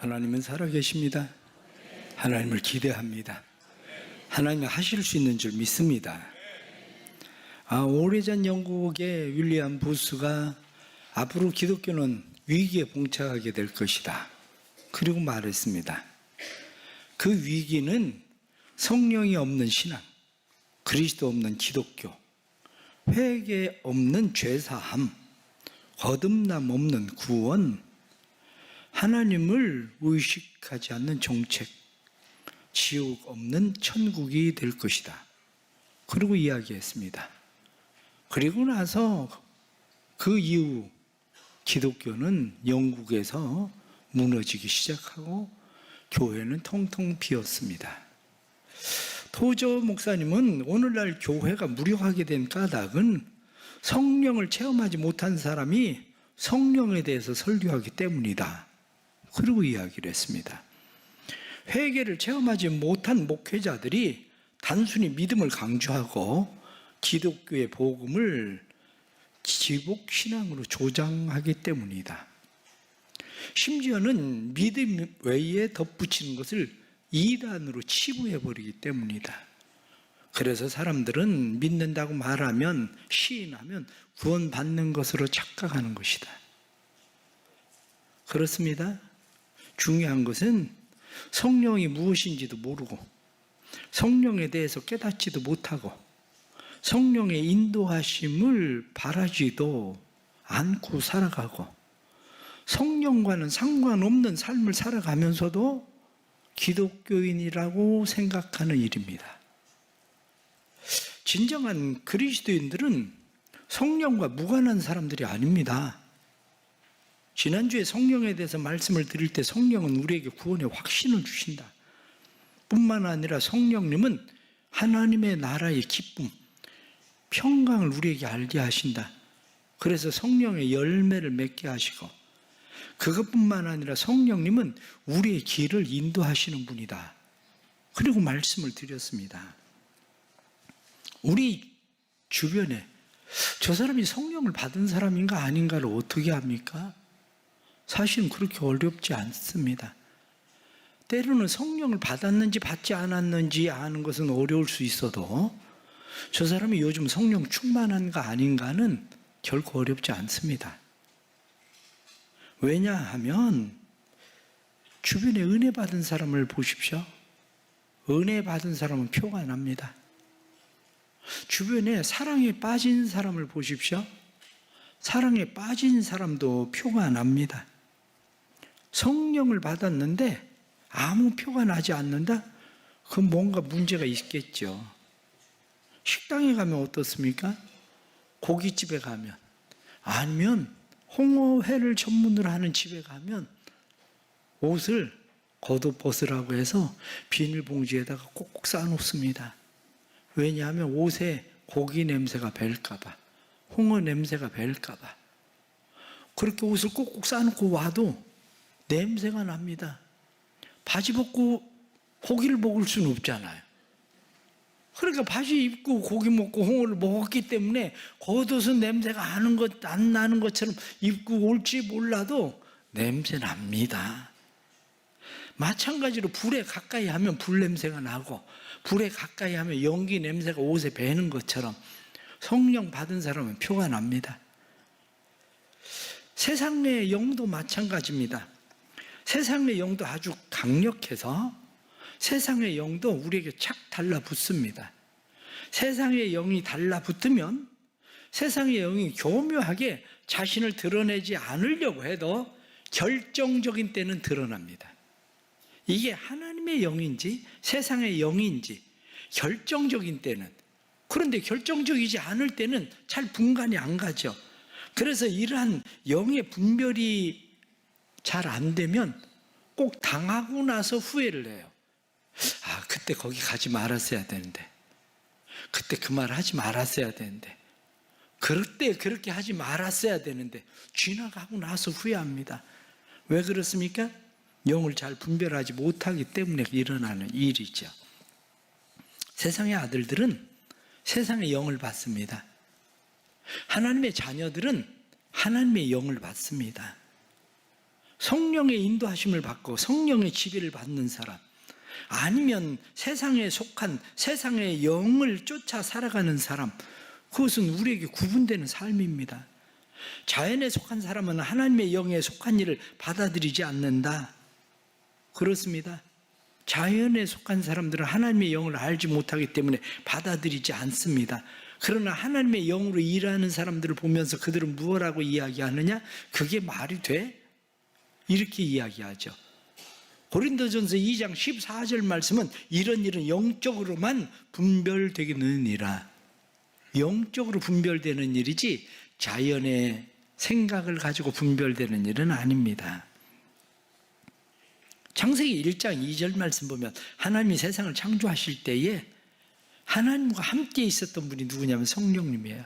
하나님은 살아계십니다. 하나님을 기대합니다. 하나님이 하실 수 있는 줄 믿습니다. 오래전 영국의 윌리엄 부스가 앞으로 기독교는 위기에 봉착하게 될 것이다. 그리고 말했습니다. 그 위기는 성령이 없는 신앙, 그리스도 없는 기독교, 회개 없는 죄사함, 거듭남 없는 구원, 하나님을 의식하지 않는 정책, 지옥 없는 천국이 될 것이다. 그리고 이야기했습니다. 그리고 나서 그 이후 기독교는 영국에서 무너지기 시작하고 교회는 텅텅 비었습니다. 토저 목사님은 오늘날 교회가 무력하게 된 까닭은 성령을 체험하지 못한 사람이 성령에 대해서 설교하기 때문이다. 그리고 이야기를 했습니다. 회개를 체험하지 못한 목회자들이 단순히 믿음을 강조하고 기독교의 복음을 지복신앙으로 조장하기 때문이다. 심지어는 믿음 외에 덧붙이는 것을 이단으로 치부해버리기 때문이다. 그래서 사람들은 믿는다고 말하면, 시인하면 구원받는 것으로 착각하는 것이다. 그렇습니다. 중요한 것은 성령이 무엇인지도 모르고 성령에 대해서 깨닫지도 못하고 성령의 인도하심을 바라지도 않고 살아가고 성령과는 상관없는 삶을 살아가면서도 기독교인이라고 생각하는 일입니다. 진정한 그리스도인들은 성령과 무관한 사람들이 아닙니다. 지난주에 성령에 대해서 말씀을 드릴 때 성령은 우리에게 구원의 확신을 주신다. 뿐만 아니라 성령님은 하나님의 나라의 기쁨, 평강을 우리에게 알게 하신다. 그래서 성령의 열매를 맺게 하시고 그것뿐만 아니라 성령님은 우리의 길을 인도하시는 분이다. 그리고 말씀을 드렸습니다. 우리 주변에 저 사람이 성령을 받은 사람인가 아닌가를 어떻게 합니까? 사실은 그렇게 어렵지 않습니다. 때로는 성령을 받았는지 받지 않았는지 아는 것은 어려울 수 있어도 저 사람이 요즘 성령 충만한가 아닌가는 결코 어렵지 않습니다. 왜냐하면 주변에 은혜 받은 사람을 보십시오. 은혜 받은 사람은 표가 납니다. 주변에 사랑에 빠진 사람을 보십시오. 사랑에 빠진 사람도 표가 납니다. 성령을 받았는데 아무 표가 나지 않는다? 그건 뭔가 문제가 있겠죠. 식당에 가면 어떻습니까? 고깃집에 가면, 아니면 홍어회를 전문으로 하는 집에 가면 옷을 겉옷벗으라고 해서 비닐봉지에다가 꼭꼭 싸놓습니다. 왜냐하면 옷에 고기 냄새가 벨까봐, 홍어 냄새가 벨까봐. 그렇게 옷을 꼭꼭 싸놓고 와도 냄새가 납니다. 바지 벗고 고기를 먹을 수는 없잖아요. 그러니까 바지 입고 고기 먹고 홍어를 먹었기 때문에 겉옷은 냄새가 안 나는 것처럼 입고 올지 몰라도 냄새 납니다. 마찬가지로 불에 가까이 하면 불 냄새가 나고 불에 가까이 하면 연기 냄새가 옷에 배는 것처럼 성령 받은 사람은 표가 납니다. 세상의 영도 마찬가지입니다. 세상의 영도 아주 강력해서 세상의 영도 우리에게 착 달라붙습니다. 세상의 영이 달라붙으면 세상의 영이 교묘하게 자신을 드러내지 않으려고 해도 결정적인 때는 드러납니다. 이게 하나님의 영인지 세상의 영인지 결정적인 때는, 그런데 결정적이지 않을 때는 잘 분간이 안 가죠. 그래서 이러한 영의 분별이 잘 안 되면 꼭 당하고 나서 후회를 해요. 그때 거기 가지 말았어야 되는데, 그때 그 말 하지 말았어야 되는데, 그때 그렇게 하지 말았어야 되는데, 지나가고 나서 후회합니다. 왜 그렇습니까? 영을 잘 분별하지 못하기 때문에 일어나는 일이죠. 세상의 아들들은 세상의 영을 받습니다. 하나님의 자녀들은 하나님의 영을 받습니다. 성령의 인도하심을 받고 성령의 지배를 받는 사람, 아니면 세상에 속한 세상의 영을 쫓아 살아가는 사람, 그것은 우리에게 구분되는 삶입니다. 자연에 속한 사람은 하나님의 영에 속한 일을 받아들이지 않는다. 그렇습니다. 자연에 속한 사람들은 하나님의 영을 알지 못하기 때문에 받아들이지 않습니다. 그러나 하나님의 영으로 일하는 사람들을 보면서 그들은 무엇라고 이야기하느냐? 그게 말이 돼? 이렇게 이야기하죠. 고린도전서 2장 14절 말씀은 이런 일은 영적으로만 분별되느니라. 영적으로 분별되는 일이지 자연의 생각을 가지고 분별되는 일은 아닙니다. 창세기 1장 2절 말씀 보면 하나님이 세상을 창조하실 때에 하나님과 함께 있었던 분이 누구냐면 성령님이에요.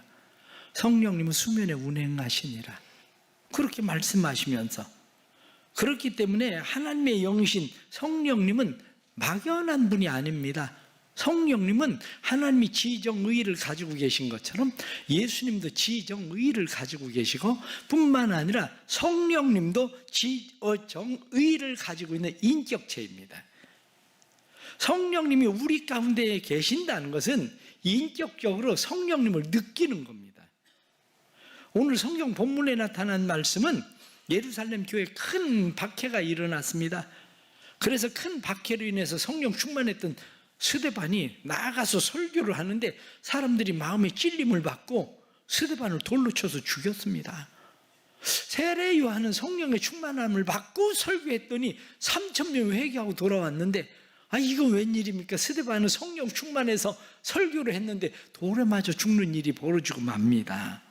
성령님은 수면에 운행하시니라. 그렇게 말씀하시면서, 그렇기 때문에 하나님의 영이신 성령님은 막연한 분이 아닙니다. 성령님은 하나님이 지정의를 가지고 계신 것처럼 예수님도 지정의를 가지고 계시고, 뿐만 아니라 성령님도 지정의를 가지고 있는 인격체입니다. 성령님이 우리 가운데 계신다는 것은 인격적으로 성령님을 느끼는 겁니다. 오늘 성경 본문에 나타난 말씀은 예루살렘 교회에 큰 박해가 일어났습니다. 그래서 큰 박해로 인해서 성령 충만했던 스데반이 나가서 설교를 하는데 사람들이 마음에 찔림을 받고 스데반을 돌로 쳐서 죽였습니다. 세례 요한은 성령의 충만함을 받고 설교했더니 3,000명 회개하고 돌아왔는데, 이건 웬일입니까? 스데반은 성령 충만해서 설교를 했는데 돌에 맞아 죽는 일이 벌어지고 맙니다.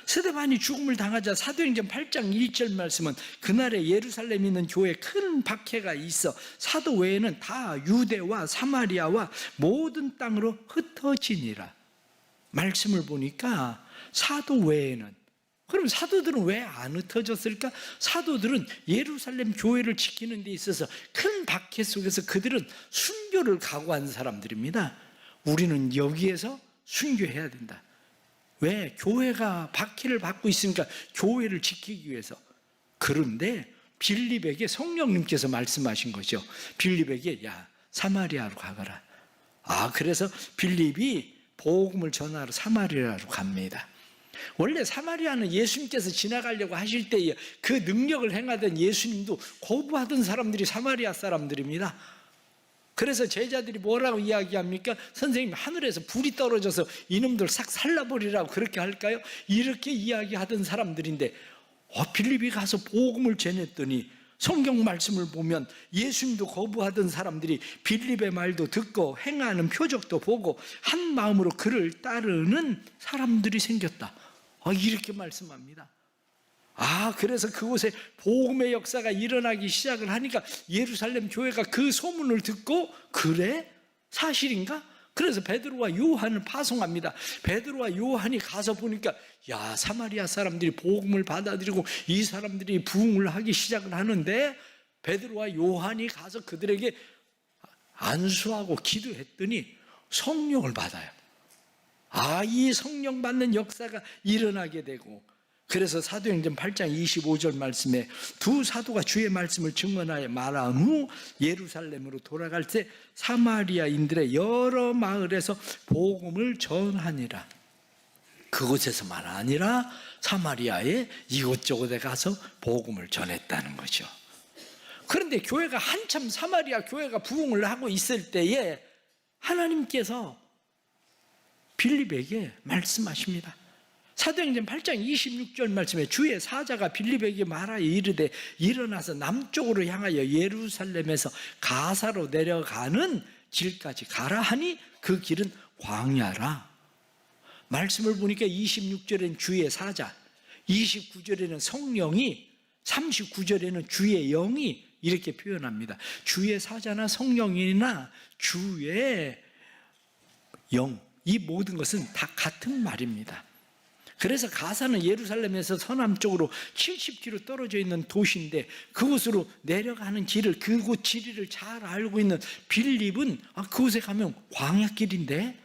스데반이 죽음을 당하자 사도행전 8장 1절 말씀은 그날에 예루살렘에 있는 교회에 큰 박해가 있어 사도 외에는 다 유대와 사마리아와 모든 땅으로 흩어지니라. 말씀을 보니까 사도 외에는, 그럼 사도들은 왜 안 흩어졌을까? 사도들은 예루살렘 교회를 지키는 데 있어서 큰 박해 속에서 그들은 순교를 각오한 사람들입니다. 우리는 여기에서 순교해야 된다. 왜? 교회가 박해를 받고 있으니까 교회를 지키기 위해서. 그런데 빌립에게 성령님께서 말씀하신 거죠. 빌립에게 야, 사마리아로 가거라. 그래서 빌립이 복음을 전하러 사마리아로 갑니다. 원래 사마리아는 예수님께서 지나가려고 하실 때에 그 능력을 행하던 예수님도 거부하던 사람들이 사마리아 사람들입니다. 그래서 제자들이 뭐라고 이야기합니까? 선생님, 하늘에서 불이 떨어져서 이놈들 싹 살라버리라고 그렇게 할까요? 이렇게 이야기하던 사람들인데 빌립이 가서 복음을 전했더니 성경 말씀을 보면 예수님도 거부하던 사람들이 빌립의 말도 듣고 행하는 표적도 보고 한 마음으로 그를 따르는 사람들이 생겼다. 이렇게 말씀합니다. 그래서 그곳에 복음의 역사가 일어나기 시작을 하니까 예루살렘 교회가 그 소문을 듣고, 그래? 사실인가? 그래서 베드로와 요한을 파송합니다. 베드로와 요한이 가서 보니까 사마리아 사람들이 복음을 받아들이고 이 사람들이 부흥을 하기 시작을 하는데, 베드로와 요한이 가서 그들에게 안수하고 기도했더니 성령을 받아요. 이 성령 받는 역사가 일어나게 되고, 그래서 사도행전 8장 25절 말씀에 두 사도가 주의 말씀을 증언하여 말한 후 예루살렘으로 돌아갈 때 사마리아인들의 여러 마을에서 복음을 전하니라. 그곳에서만 아니라 사마리아의 이곳저곳에 가서 복음을 전했다는 거죠. 그런데 교회가 한참 사마리아 교회가 부흥을 하고 있을 때에 하나님께서 빌립에게 말씀하십니다. 사도행전 8장 26절 말씀에 주의 사자가 빌립에게 말하여 이르되 일어나서 남쪽으로 향하여 예루살렘에서 가사로 내려가는 길까지 가라 하니 그 길은 광야라. 말씀을 보니까 26절에는 주의 사자, 29절에는 성령이, 39절에는 주의 영이 이렇게 표현합니다. 주의 사자나 성령이나 주의 영, 이 모든 것은 다 같은 말입니다. 그래서 가사는 예루살렘에서 서남쪽으로 70km 떨어져 있는 도시인데 그곳으로 내려가는 길을, 그곳 지리를 잘 알고 있는 빌립은 그곳에 가면 광야길인데,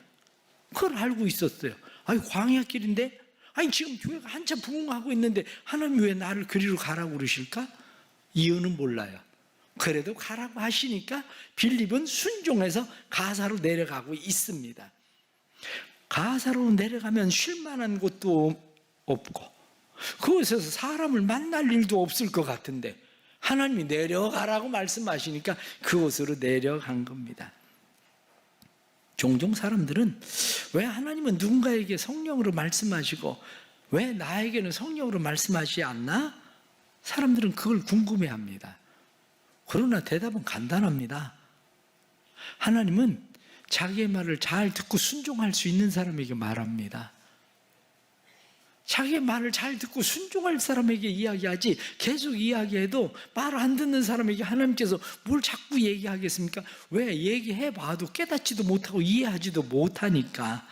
그걸 알고 있었어요. 광야길인데, 지금 교회가 한참 부흥하고 있는데 하나님 왜 나를 그리로 가라고 그러실까? 이유는 몰라요. 그래도 가라고 하시니까 빌립은 순종해서 가사로 내려가고 있습니다. 가사로 내려가면 쉴 만한 곳도 없고 그곳에서 사람을 만날 일도 없을 것 같은데 하나님이 내려가라고 말씀하시니까 그곳으로 내려간 겁니다. 종종 사람들은 왜 하나님은 누군가에게 성령으로 말씀하시고 왜 나에게는 성령으로 말씀하시지 않나? 사람들은 그걸 궁금해합니다. 그러나 대답은 간단합니다. 하나님은 자기의 말을 잘 듣고 순종할 수 있는 사람에게 말합니다. 자기의 말을 잘 듣고 순종할 사람에게 이야기하지 계속 이야기해도 말 안 듣는 사람에게 하나님께서 뭘 자꾸 얘기하겠습니까? 왜? 얘기해봐도 깨닫지도 못하고 이해하지도 못하니까.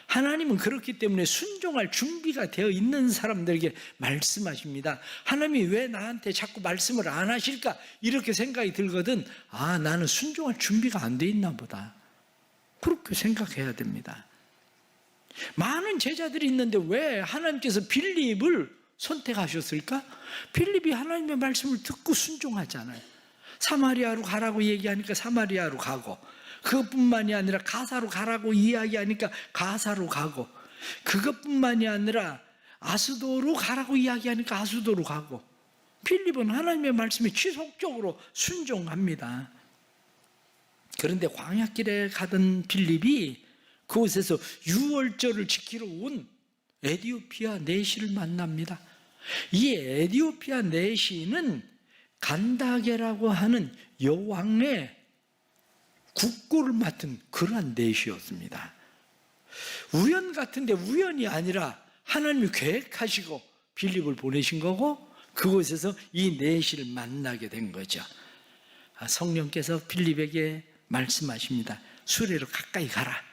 하나님은 그렇기 때문에 순종할 준비가 되어 있는 사람들에게 말씀하십니다. 하나님이 왜 나한테 자꾸 말씀을 안 하실까? 이렇게 생각이 들거든. 아, 나는 순종할 준비가 안 돼 있나 보다. 그렇게 생각해야 됩니다. 많은 제자들이 있는데 왜 하나님께서 빌립을 선택하셨을까? 빌립이 하나님의 말씀을 듣고 순종하잖아요. 사마리아로 가라고 얘기하니까 사마리아로 가고, 그것뿐만이 아니라 가사로 가라고 이야기하니까 가사로 가고, 그것뿐만이 아니라 아수도로 가라고 이야기하니까 아수도로 가고, 빌립은 하나님의 말씀에 지속적으로 순종합니다. 그런데 광야길에 가던 빌립이 그곳에서 유월절을 지키러 온 에디오피아 내시를 만납니다. 이 에디오피아 내시는 간다게라고 하는 여왕의 국고를 맡은 그러한 내시였습니다. 우연 같은데 우연이 아니라 하나님이 계획하시고 빌립을 보내신 거고 그곳에서 이 내시를 만나게 된 거죠. 성령께서 빌립에게 말씀하십니다. 수레로 가까이 가라.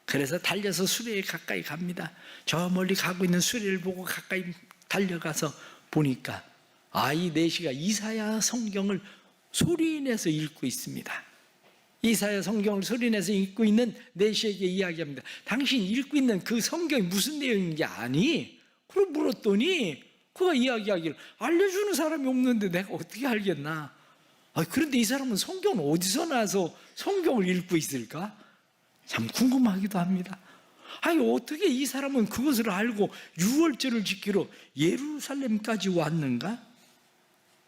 그래서 달려서 수레에 가까이 갑니다. 저 멀리 가고 있는 수레를 보고 가까이 달려가서 보니까 이 내시가 이사야 성경을 소리내서 읽고 있습니다. 이사야 성경을 소리내서 읽고 있는 내시에게 이야기합니다. 당신 읽고 있는 그 성경이 무슨 내용인지 아니? 그걸 물었더니 그가 이야기하기를 알려주는 사람이 없는데 내가 어떻게 알겠나? 그런데 이 사람은 성경을 어디서 나서 성경을 읽고 있을까? 참 궁금하기도 합니다. 어떻게 이 사람은 그것을 알고 유월절을 지키러 예루살렘까지 왔는가?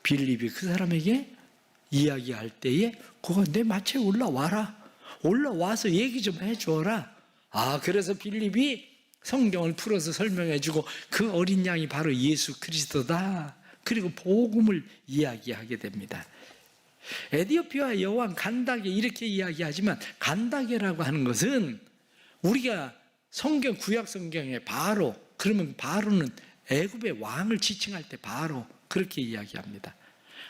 빌립이 그 사람에게 이야기할 때에 그가 내 마차에 올라와서 얘기 좀 해줘라. 그래서 빌립이 성경을 풀어서 설명해주고 그 어린 양이 바로 예수 그리스도다. 그리고 복음을 이야기하게 됩니다. 에디오피아 여왕 간다게 이렇게 이야기하지만 간다게라고 하는 것은 우리가 성경 구약 성경에 바로 그러면 바로는 애굽의 왕을 지칭할 때 바로 그렇게 이야기합니다.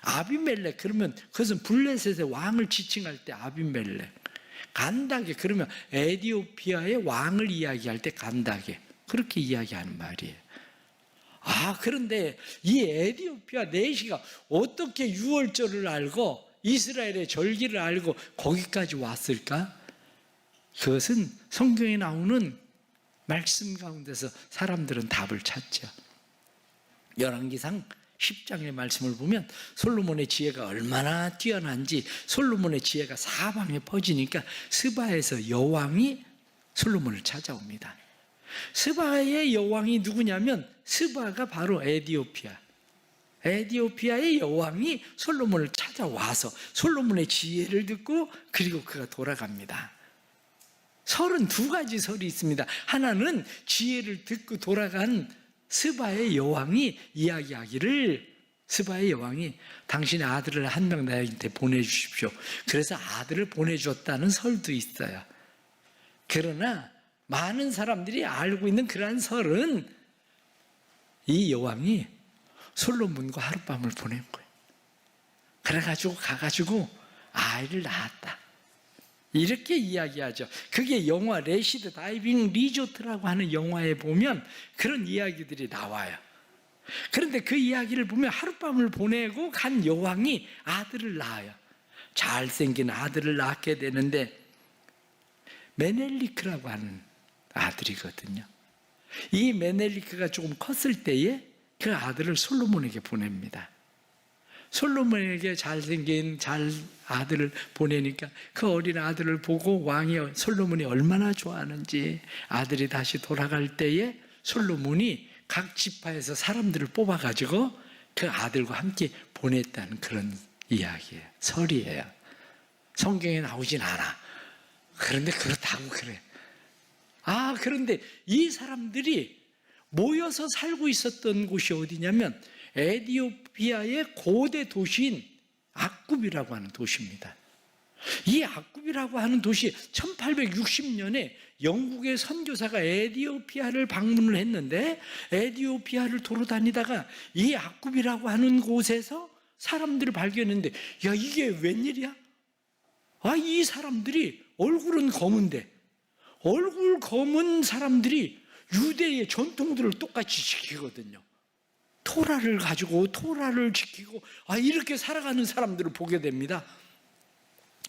아비멜렉 그러면 그것은 블레셋의 왕을 지칭할 때 아비멜렉. 간다게 그러면 에디오피아의 왕을 이야기할 때 간다게 그렇게 이야기하는 말이에요. 그런데 이 에디오피아 내시가 어떻게 유월절을 알고 이스라엘의 절기를 알고 거기까지 왔을까? 그것은 성경에 나오는 말씀 가운데서 사람들은 답을 찾죠. 열왕기상 10장의 말씀을 보면 솔로몬의 지혜가 얼마나 뛰어난지 솔로몬의 지혜가 사방에 퍼지니까 스바에서 여왕이 솔로몬을 찾아옵니다. 스바의 여왕이 누구냐면 스바가 바로 에디오피아의 여왕이 솔로몬을 찾아와서 솔로몬의 지혜를 듣고 그리고 그가 돌아갑니다. 32가지 설이 있습니다. 하나는 지혜를 듣고 돌아간 스바의 여왕이 이야기하기를 스바의 여왕이 당신의 아들을 한 명 나에게 보내주십시오. 그래서 아들을 보내줬다는 설도 있어요. 그러나 많은 사람들이 알고 있는 그러한 설은 이 여왕이 솔로몬과 하룻밤을 보낸 거예요. 그래가지고 가가지고 아이를 낳았다. 이렇게 이야기하죠. 그게 영화 레시드 다이빙 리조트라고 하는 영화에 보면 그런 이야기들이 나와요. 그런데 그 이야기를 보면 하룻밤을 보내고 간 여왕이 아들을 낳아요. 잘생긴 아들을 낳게 되는데 메넬리크라고 하는 아들이거든요. 이 메넬리크가 조금 컸을 때에 그 아들을 솔로몬에게 보냅니다. 솔로몬에게 잘생긴 아들을 보내니까 그 어린 아들을 보고 왕이 솔로몬이 얼마나 좋아하는지, 아들이 다시 돌아갈 때에 솔로몬이 각 지파에서 사람들을 뽑아가지고 그 아들과 함께 보냈다는 그런 이야기예요. 설이에요. 성경에 나오진 않아. 그런데 그렇다고 그래. 그런데 이 사람들이 모여서 살고 있었던 곳이 어디냐면 에티오피아의 고대 도시인 아굽이라고 하는 도시입니다. 이 아굽이라고 하는 도시 1860년에 영국의 선교사가 에티오피아를 방문을 했는데, 에티오피아를 돌아다니다가 이 아굽이라고 하는 곳에서 사람들을 발견했는데, 야, 이게 웬일이야? 이 사람들이 얼굴은 검은데, 얼굴 검은 사람들이 유대의 전통들을 똑같이 지키거든요. 토라를 가지고 토라를 지키고 이렇게 살아가는 사람들을 보게 됩니다.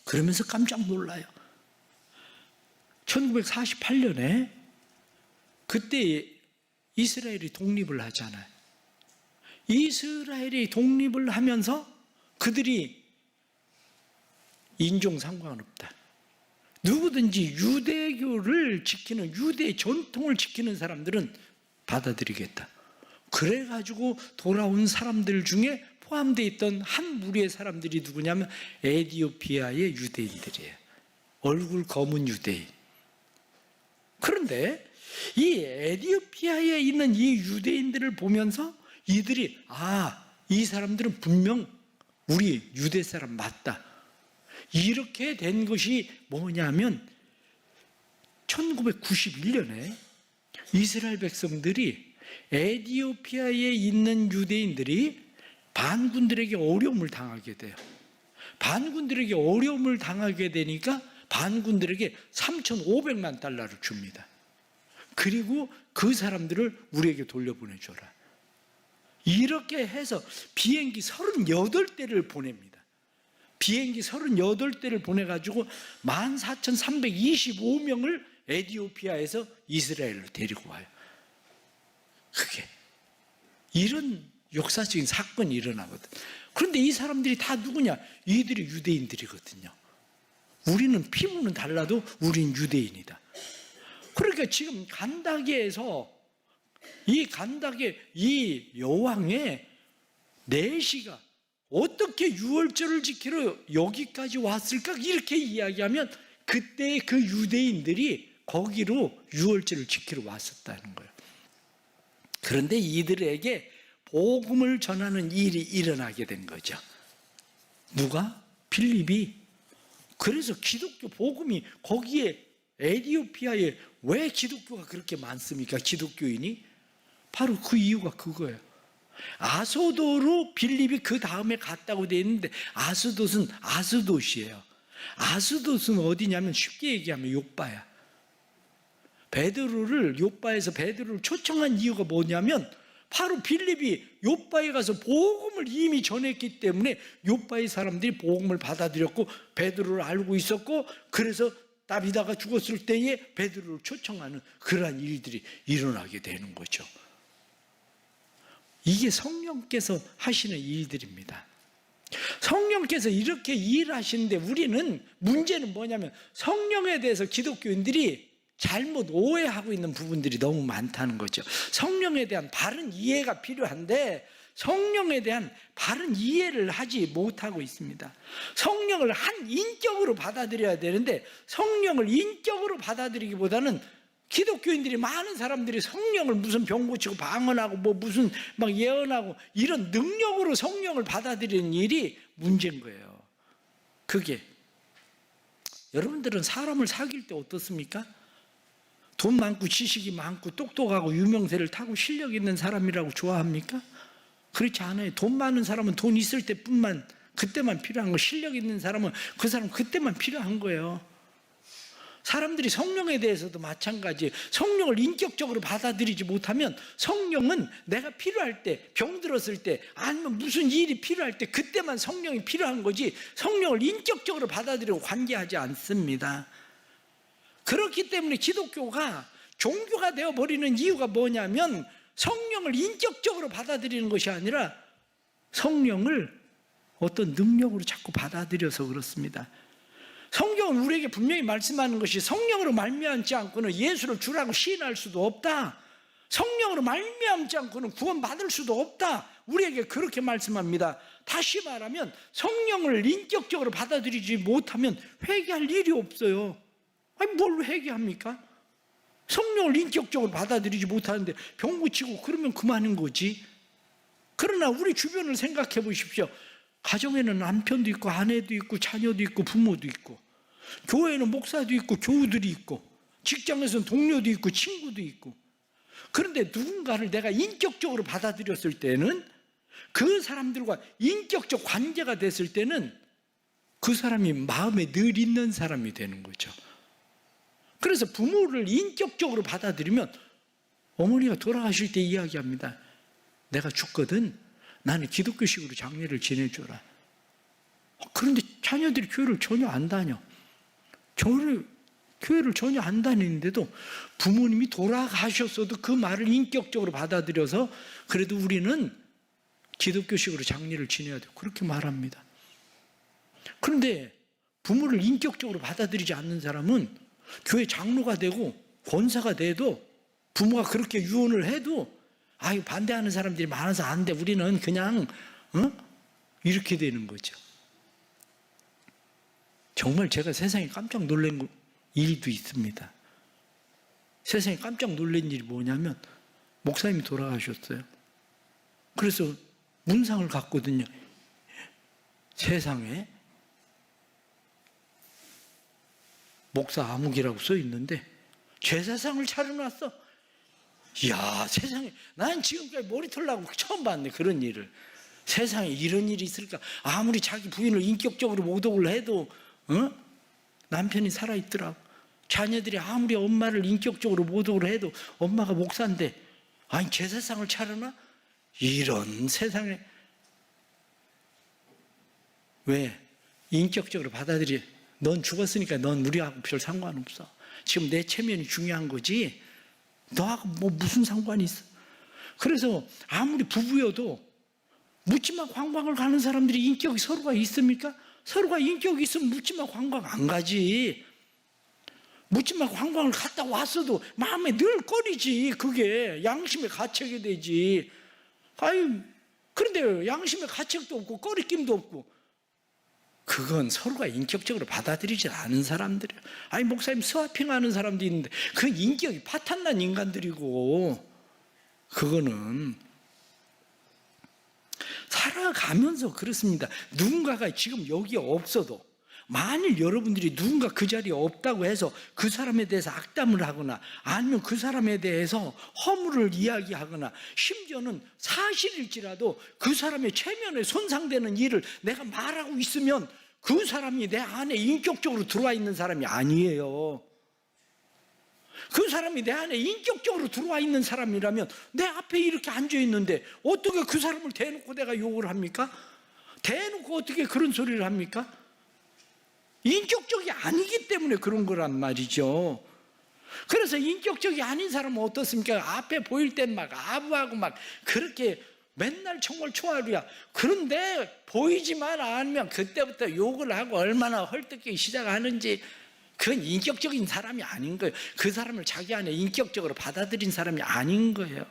그러면서 깜짝 놀라요. 1948년에 그때 이스라엘이 독립을 하잖아요. 이스라엘이 독립을 하면서 그들이 인종 상관없다, 누구든지 유대교를 지키는, 유대 전통을 지키는 사람들은 받아들이겠다. 그래가지고 돌아온 사람들 중에 포함되어 있던 한 무리의 사람들이 누구냐면 에티오피아의 유대인들이에요. 얼굴 검은 유대인. 그런데 이 에티오피아에 있는 이 유대인들을 보면서 이들이 이 사람들은 분명 우리 유대 사람 맞다, 이렇게 된 것이 뭐냐면 1991년에 이스라엘 백성들이 에티오피아에 있는 유대인들이 반군들에게 어려움을 당하게 돼요. 반군들에게 어려움을 당하게 되니까 반군들에게 3,500만 달러를 줍니다. 그리고 그 사람들을 우리에게 돌려보내줘라. 이렇게 해서 비행기 38대를 보냅니다. 비행기 38대를 보내가지고 14,325명을 에티오피아에서 이스라엘로 데리고 와요. 그게 이런 역사적인 사건이 일어나거든. 그런데 이 사람들이 다 누구냐? 이들이 유대인들이거든요. 우리는 피부는 달라도 우린 유대인이다. 그러니까 지금 간다게에서 이 여왕의 내시가 어떻게 유월절을 지키러 여기까지 왔을까? 이렇게 이야기하면 그때 그 유대인들이 거기로 유월절을 지키러 왔었다는 거예요. 그런데 이들에게 복음을 전하는 일이 일어나게 된 거죠. 누가? 빌립이. 그래서 기독교 복음이 거기에 에티오피아에 왜 기독교가 그렇게 많습니까? 기독교인이? 바로 그 이유가 그거예요. 아소도로 빌립이 그 다음에 갔다고 되어 있는데, 아스돗은 아스돗이에요. 아스돗은 어디냐면 쉽게 얘기하면 욥바야. 베드로를, 욥바에서 베드로를 초청한 이유가 뭐냐면 바로 빌립이 욥바에 가서 복음을 이미 전했기 때문에 욥바의 사람들이 복음을 받아들였고 베드로를 알고 있었고, 그래서 다비다가 죽었을 때에 베드로를 초청하는 그러한 일들이 일어나게 되는 거죠. 이게 성령께서 하시는 일들입니다. 성령께서 이렇게 일하시는데 우리는 문제는 뭐냐면 성령에 대해서 기독교인들이 잘못 오해하고 있는 부분들이 너무 많다는 거죠. 성령에 대한 바른 이해가 필요한데 성령에 대한 바른 이해를 하지 못하고 있습니다. 성령을 한 인격으로 받아들여야 되는데 성령을 인격으로 받아들이기보다는 기독교인들이, 많은 사람들이 성령을 무슨 병 고치고 방언하고 무슨 막 예언하고 이런 능력으로 성령을 받아들이는 일이 문제인 거예요. 그게 여러분들은 사람을 사귈 때 어떻습니까? 돈 많고 지식이 많고 똑똑하고 유명세를 타고 실력 있는 사람이라고 좋아합니까? 그렇지 않아요. 돈 많은 사람은 돈 있을 때뿐만, 그때만 필요한 거, 실력 있는 사람은 그 사람 그때만 필요한 거예요. 사람들이 성령에 대해서도 마찬가지. 성령을 인격적으로 받아들이지 못하면 성령은 내가 필요할 때, 병들었을 때, 아니면 무슨 일이 필요할 때 그때만 성령이 필요한 거지 성령을 인격적으로 받아들이고 관계하지 않습니다. 그렇기 때문에 기독교가 종교가 되어버리는 이유가 뭐냐면 성령을 인격적으로 받아들이는 것이 아니라 성령을 어떤 능력으로 자꾸 받아들여서 그렇습니다. 성경은 우리에게 분명히 말씀하는 것이 성령으로 말미암지 않고는 예수를 주라고 시인할 수도 없다. 성령으로 말미암지 않고는 구원받을 수도 없다. 우리에게 그렇게 말씀합니다. 다시 말하면 성령을 인격적으로 받아들이지 못하면 회개할 일이 없어요. 아니 뭘 회개합니까? 성령을 인격적으로 받아들이지 못하는데 병 고치고 그러면 그만인 거지. 그러나 우리 주변을 생각해 보십시오. 가정에는 남편도 있고 아내도 있고 자녀도 있고 부모도 있고, 교회에는 목사도 있고 교우들이 있고, 직장에서는 동료도 있고 친구도 있고. 그런데 누군가를 내가 인격적으로 받아들였을 때는, 그 사람들과 인격적 관계가 됐을 때는 그 사람이 마음에 늘 있는 사람이 되는 거죠. 그래서 부모를 인격적으로 받아들이면, 어머니가 돌아가실 때 이야기합니다. 내가 죽거든 나는 기독교식으로 장례를 지내줘라. 그런데 자녀들이 교회를 전혀 안 다녀. 교회를 전혀 안 다니는데도 부모님이 돌아가셨어도 그 말을 인격적으로 받아들여서 그래도 우리는 기독교식으로 장례를 지내야 돼요. 그렇게 말합니다. 그런데 부모를 인격적으로 받아들이지 않는 사람은 교회 장로가 되고 권사가 돼도, 부모가 그렇게 유언을 해도 아유 반대하는 사람들이 많아서 안 돼, 우리는 그냥 이렇게 되는 거죠. 정말 제가 세상에 깜짝 놀란 일도 있습니다. 세상에 깜짝 놀란 일이 뭐냐면, 목사님이 돌아가셨어요. 그래서 문상을 갔거든요. 세상에 목사 아무개라고 써 있는데 제사상을 차려놨어. 이야, 세상에, 난 지금까지 머리털 나고 처음 봤네, 그런 일을. 세상에 이런 일이 있을까? 아무리 자기 부인을 인격적으로 모독을 해도 남편이 살아있더라고. 자녀들이 아무리 엄마를 인격적으로 모독을 해도 엄마가 목사인데 아니 제사상을 차려놔? 이런 세상에. 왜? 인격적으로 받아들이. 넌 죽었으니까 넌 우리하고 별 상관없어. 지금 내 체면이 중요한 거지 너하고 뭐 무슨 상관이 있어. 그래서 아무리 부부여도 묻지마 관광을 가는 사람들이 인격이 서로가 있습니까? 서로가 인격이 있으면 묻지마 관광 안 가지. 묻지마 관광을 갔다 왔어도 마음에 늘 꺼리지. 그게 양심의 가책이 되지. 아유, 그런데 양심의 가책도 없고 꺼리낌도 없고, 그건 서로가 인격적으로 받아들이지 않은 사람들이에요. 아니 목사님 스와핑하는 사람도 있는데 그 인격이 파탄난 인간들이고, 그거는 살아가면서 그렇습니다. 누군가가 지금 여기에 없어도, 만일 여러분들이 누군가 그 자리에 없다고 해서 그 사람에 대해서 악담을 하거나 아니면 그 사람에 대해서 허물을 이야기하거나, 심지어는 사실일지라도 그 사람의 체면에 손상되는 일을 내가 말하고 있으면 그 사람이 내 안에 인격적으로 들어와 있는 사람이 아니에요. 그 사람이 내 안에 인격적으로 들어와 있는 사람이라면 내 앞에 이렇게 앉아 있는데 어떻게 그 사람을 대놓고 내가 욕을 합니까? 대놓고 어떻게 그런 소리를 합니까? 인격적이 아니기 때문에 그런 거란 말이죠. 그래서 인격적이 아닌 사람은 어떻습니까? 앞에 보일 땐 막 아부하고 막 그렇게 맨날 정말 초하루야. 그런데 보이지만 않으면 그때부터 욕을 하고 얼마나 헐뜯기 시작하는지, 그건 인격적인 사람이 아닌 거예요. 그 사람을 자기 안에 인격적으로 받아들인 사람이 아닌 거예요.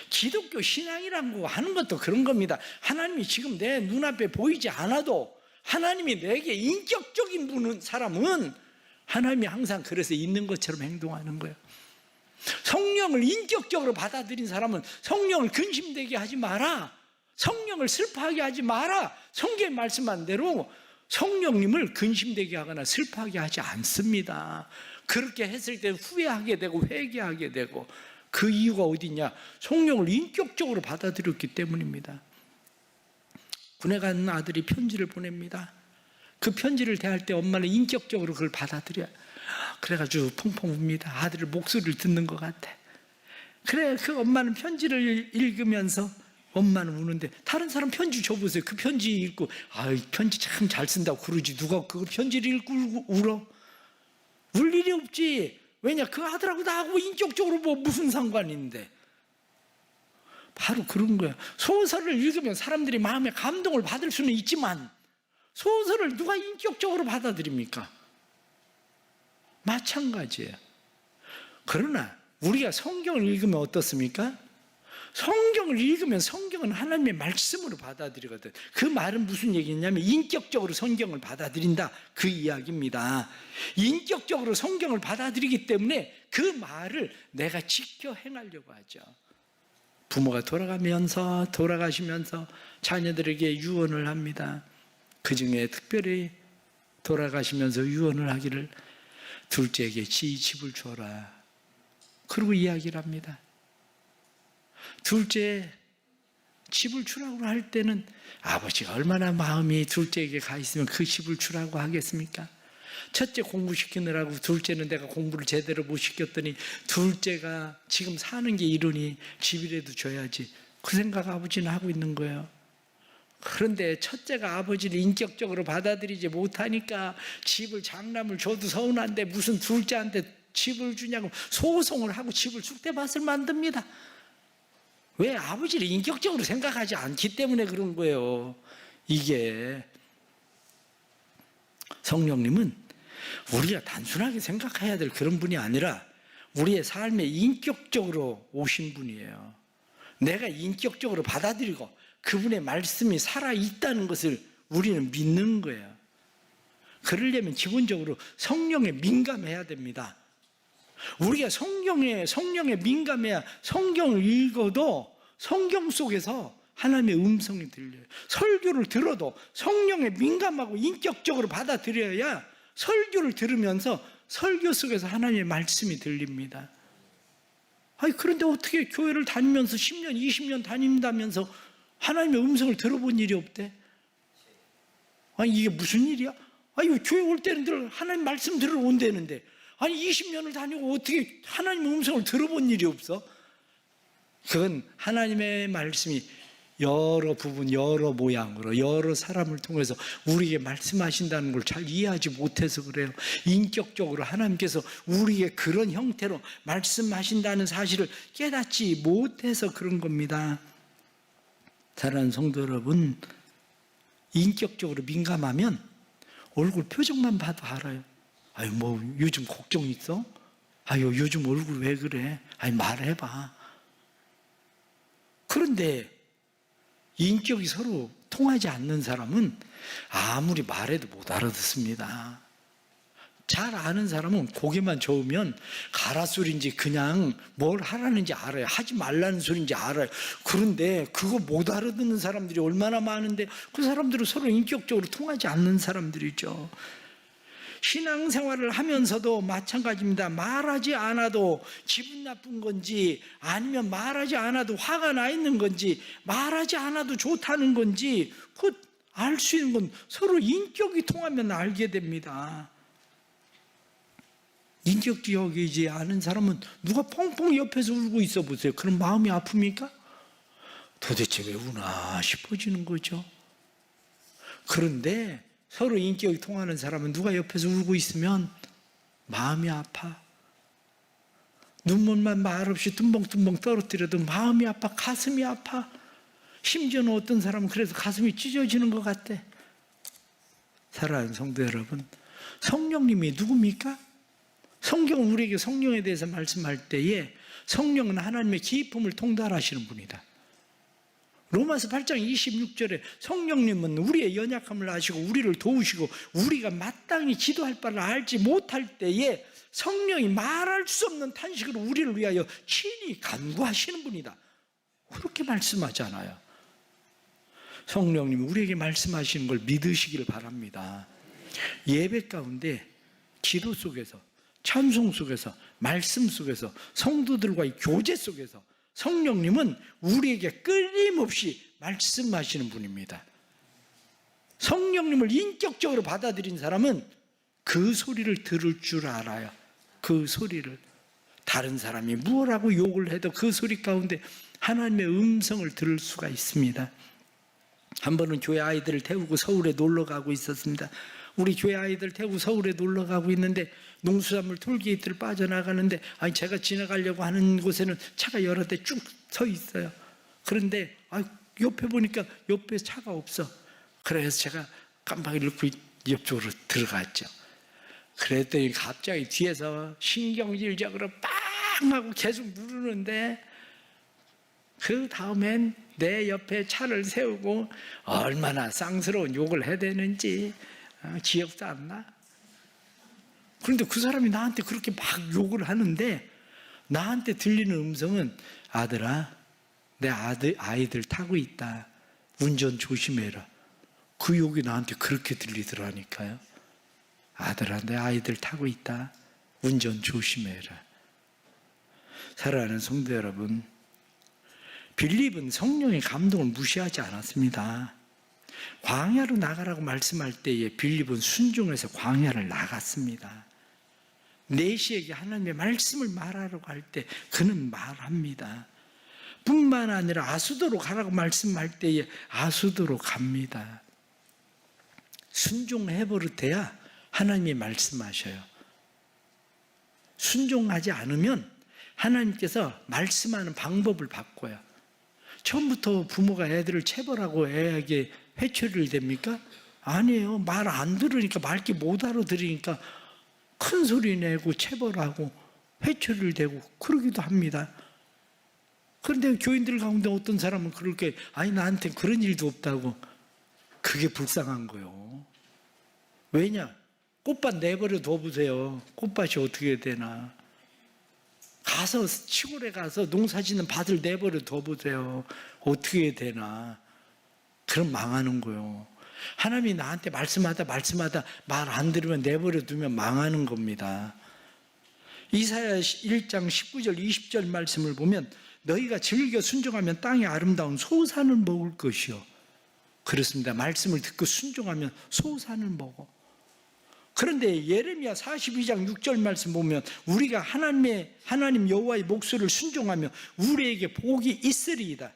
기독교 신앙이라고 하는 것도 그런 겁니다. 하나님이 지금 내 눈앞에 보이지 않아도 하나님이 내게 인격적인 사람은 하나님이 항상 그래서 있는 것처럼 행동하는 거예요. 성령을 인격적으로 받아들인 사람은 성령을 근심되게 하지 마라. 성령을 슬퍼하게 하지 마라. 성경에 말씀한 대로 성령님을 근심되게 하거나 슬퍼하게 하지 않습니다. 그렇게 했을 때 후회하게 되고 회개하게 되고, 그 이유가 어디냐? 성령을 인격적으로 받아들였기 때문입니다. 군에 간 아들이 편지를 보냅니다. 그 편지를 대할 때 엄마는 인격적으로 그걸 받아들여요. 그래가지고 펑펑 웁니다. 아들의 목소리를 듣는 것 같아. 그래, 그 엄마는 편지를 읽으면서 엄마는 우는데, 다른 사람 편지 줘보세요. 그 편지 읽고 아이 편지 참 잘 쓴다고 그러지 누가 그 편지를 읽고 울어? 울 일이 없지. 왜냐? 그 아들하고 나하고 인격적으로 뭐 무슨 상관인데. 바로 그런 거예요. 소설을 읽으면 사람들이 마음에 감동을 받을 수는 있지만 소설을 누가 인격적으로 받아들입니까? 마찬가지예요. 그러나 우리가 성경을 읽으면 어떻습니까? 성경을 읽으면 성경은 하나님의 말씀으로 받아들이거든. 그 말은 무슨 얘기냐면 인격적으로 성경을 받아들인다, 그 이야기입니다. 인격적으로 성경을 받아들이기 때문에 그 말을 내가 지켜 행하려고 하죠. 부모가 돌아가시면서 자녀들에게 유언을 합니다. 그 중에 특별히 돌아가시면서 유언을 하기를 둘째에게 집을 줘라, 그리고 이야기를 합니다. 둘째 집을 주라고 할 때는 아버지가 얼마나 마음이 둘째에게 가 있으면 그 집을 주라고 하겠습니까? 첫째 공부시키느라고 둘째는 내가 공부를 제대로 못 시켰더니 둘째가 지금 사는 게 이러니 집이라도 줘야지, 그 생각 아버지는 하고 있는 거예요. 그런데 첫째가 아버지를 인격적으로 받아들이지 못하니까 집을 장남을 줘도 서운한데 무슨 둘째한테 집을 주냐고 소송을 하고 집을 쑥대밭을 만듭니다. 왜? 아버지를 인격적으로 생각하지 않기 때문에 그런 거예요. 이게 성령님은 우리가 단순하게 생각해야 될 그런 분이 아니라 우리의 삶에 인격적으로 오신 분이에요. 내가 인격적으로 받아들이고 그분의 말씀이 살아있다는 것을 우리는 믿는 거예요. 그러려면 기본적으로 성령에 민감해야 됩니다. 우리가 성령에 민감해야 성경을 읽어도 성경 속에서 하나님의 음성이 들려요. 설교를 들어도 성령에 민감하고 인격적으로 받아들여야 설교를 들으면서 설교 속에서 하나님의 말씀이 들립니다. 그런데 어떻게 교회를 다니면서 10년, 20년 다닌다면서 하나님의 음성을 들어본 일이 없대? 이게 무슨 일이야? 교회 올 때는 늘 하나님 말씀 들으러 온다는데 20년을 다니고 어떻게 하나님의 음성을 들어본 일이 없어? 그건 하나님의 말씀이 여러 부분, 여러 모양으로, 여러 사람을 통해서 우리에게 말씀하신다는 걸 잘 이해하지 못해서 그래요. 인격적으로 하나님께서 우리에게 그런 형태로 말씀하신다는 사실을 깨닫지 못해서 그런 겁니다. 사랑하는 성도 여러분, 인격적으로 민감하면 얼굴 표정만 봐도 알아요. 요즘 걱정 있어? 요즘 얼굴 왜 그래? 말해봐. 그런데 인격이 서로 통하지 않는 사람은 아무리 말해도 못 알아듣습니다. 잘 아는 사람은 고개만 저으면 가라 소리인지 그냥 뭘 하라는지 알아요. 하지 말라는 소리인지 알아요. 그런데 그거 못 알아듣는 사람들이 얼마나 많은데 그 사람들은 서로 인격적으로 통하지 않는 사람들이죠. 신앙생활을 하면서도 마찬가지입니다. 말하지 않아도 기분 나쁜 건지 아니면 말하지 않아도 화가 나 있는 건지 말하지 않아도 좋다는 건지 그 알 수 있는 건 서로 인격이 통하면 알게 됩니다. 인격적이지 않은 사람은 누가 펑펑 옆에서 울고 있어 보세요. 그럼 마음이 아픕니까? 도대체 왜 우나 싶어지는 거죠. 그런데 서로 인격이 통하는 사람은 누가 옆에서 울고 있으면 마음이 아파. 눈물만 말없이 tum벙tum벙 떨어뜨려도 마음이 아파, 가슴이 아파. 심지어는 어떤 사람은 그래서 가슴이 찢어지는 것 같아. 사랑하는 성도 여러분, 성령님이 누굽니까? 성경은 우리에게 성령에 대해서 말씀할 때에 성령은 하나님의 기품을 통달하시는 분이다. 로마서 8장 26절에 성령님은 우리의 연약함을 아시고 우리를 도우시고 우리가 마땅히 기도할 바를 알지 못할 때에 성령이 말할 수 없는 탄식으로 우리를 위하여 친히 간구하시는 분이다. 그렇게 말씀하잖아요. 성령님이 우리에게 말씀하시는 걸 믿으시길 바랍니다. 예배 가운데 기도 속에서 찬송 속에서 말씀 속에서 성도들과의 교제 속에서 성령님은 우리에게 끊임없이 말씀하시는 분입니다. 성령님을 인격적으로 받아들인 사람은 그 소리를 들을 줄 알아요. 그 소리를. 다른 사람이 무엇라고 욕을 해도 그 소리 가운데 하나님의 음성을 들을 수가 있습니다. 한 번은 교회 아이들을 태우고 서울에 놀러 가고 있었습니다. 우리 교회 아이들 태우고 서울에 놀러 가고 있는데 농수산물 톨게이트를 빠져나가는데 제가 지나가려고 하는 곳에는 차가 여러 대 쭉 서 있어요. 그런데 옆에 보니까 옆에 차가 없어. 그래서 제가 깜빡이를 넣고 옆쪽으로 들어갔죠. 그랬더니 갑자기 뒤에서 신경질적으로 빵 하고 계속 누르는데, 그 다음엔 내 옆에 차를 세우고 얼마나 쌍스러운 욕을 해야 되는지 기억도 안 나. 그런데 그 사람이 나한테 그렇게 막 욕을 하는데, 나한테 들리는 음성은 아들아, 내 아이들 타고 있다. 운전 조심해라. 그 욕이 나한테 그렇게 들리더라니까요. 아들아, 내 아이들 타고 있다. 운전 조심해라. 사랑하는 성도 여러분, 빌립은 성령의 감동을 무시하지 않았습니다. 광야로 나가라고 말씀할 때에 빌립은 순종해서 광야를 나갔습니다. 내시에게 하나님의 말씀을 말하라고 할 때 그는 말합니다. 뿐만 아니라 아수도로 가라고 말씀할 때에 아수도로 갑니다. 순종해버릇해야 하나님이 말씀하셔요. 순종하지 않으면 하나님께서 말씀하는 방법을 바꿔요. 처음부터 부모가 애들을 체벌하고 애에게 회초리를 댑니까? 아니에요. 말 안 들으니까, 말귀 못 알아들으니까 큰 소리 내고 체벌하고 회초리를 대고 그러기도 합니다. 그런데 교인들 가운데 어떤 사람은 그렇게, 아니 나한테 그런 일도 없다고. 그게 불쌍한 거예요. 왜냐? 꽃밭 내버려 둬보세요. 꽃밭이 어떻게 되나. 가서 시골에 가서 농사 짓는 밭을 내버려 둬보세요. 어떻게 되나. 그럼 망하는 거예요. 하나님이 나한테 말씀하다 말 안 들으면 내버려 두면 망하는 겁니다. 이사야 1장 19절 20절 말씀을 보면 너희가 즐겨 순종하면 땅의 아름다운 소산을 먹을 것이요. 그렇습니다. 말씀을 듣고 순종하면 소산을 먹어. 그런데 예레미야 42장 6절 말씀 보면 우리가 하나님 여호와의 목소리를 순종하면 우리에게 복이 있으리이다.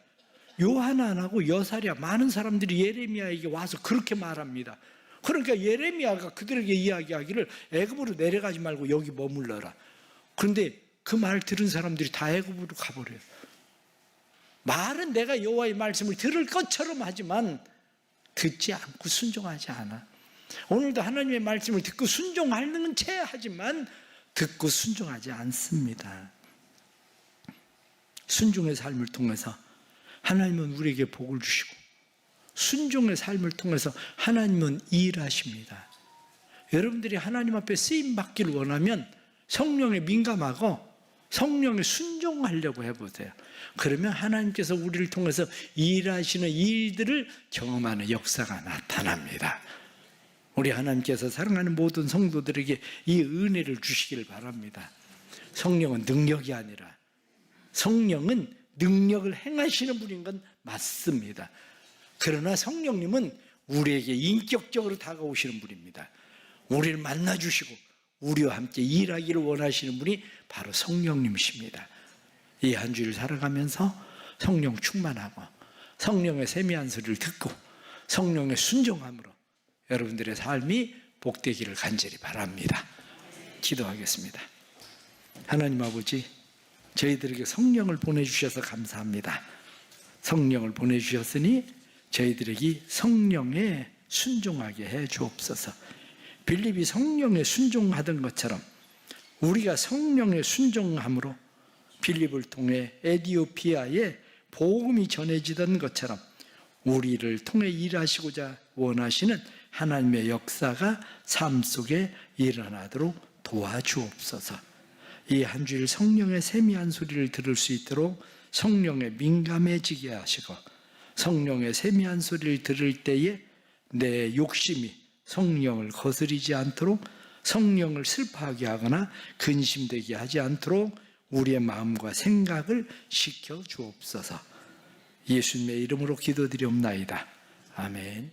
요하난하고 여사랴 많은 사람들이 예레미야에게 와서 그렇게 말합니다. 그러니까 예레미야가 그들에게 이야기하기를 애굽으로 내려가지 말고 여기 머물러라. 그런데 그 말 들은 사람들이 다 애굽으로 가버려요. 말은 내가 여호와의 말씀을 들을 것처럼 하지만 듣지 않고 순종하지 않아. 오늘도 하나님의 말씀을 듣고 순종하는 채 하지만 듣고 순종하지 않습니다. 순종의 삶을 통해서 하나님은 우리에게 복을 주시고 순종의 삶을 통해서 하나님은 일하십니다. 여러분들이 하나님 앞에 쓰임받기를 원하면 성령에 민감하고 성령에 순종하려고 해보세요. 그러면 하나님께서 우리를 통해서 일하시는 일들을 경험하는 역사가 나타납니다. 우리 하나님께서 사랑하는 모든 성도들에게 이 은혜를 주시기를 바랍니다. 성령은 능력이 아니라 성령은 능력을 행하시는 분인 건 맞습니다. 그러나 성령님은 우리에게 인격적으로 다가오시는 분입니다. 우리를 만나주시고 우리와 함께 일하기를 원하시는 분이 바로 성령님이십니다. 이 한 주를 살아가면서 성령 충만하고 성령의 세미한 소리를 듣고 성령의 순종함으로 여러분들의 삶이 복되기를 간절히 바랍니다. 기도하겠습니다. 하나님 아버지, 저희들에게 성령을 보내주셔서 감사합니다. 성령을 보내주셨으니 저희들에게 성령에 순종하게 해 주옵소서. 빌립이 성령에 순종하던 것처럼 우리가 성령에 순종함으로 빌립을 통해 에디오피아에 복음이 전해지던 것처럼 우리를 통해 일하시고자 원하시는 하나님의 역사가 삶 속에 일어나도록 도와주옵소서. 이 한 주일 성령의 세미한 소리를 들을 수 있도록 성령에 민감해지게 하시고 성령의 세미한 소리를 들을 때에 내 욕심이 성령을 거스리지 않도록 성령을 슬퍼하게 하거나 근심되게 하지 않도록 우리의 마음과 생각을 지켜 주옵소서. 예수님의 이름으로 기도드리옵나이다. 아멘.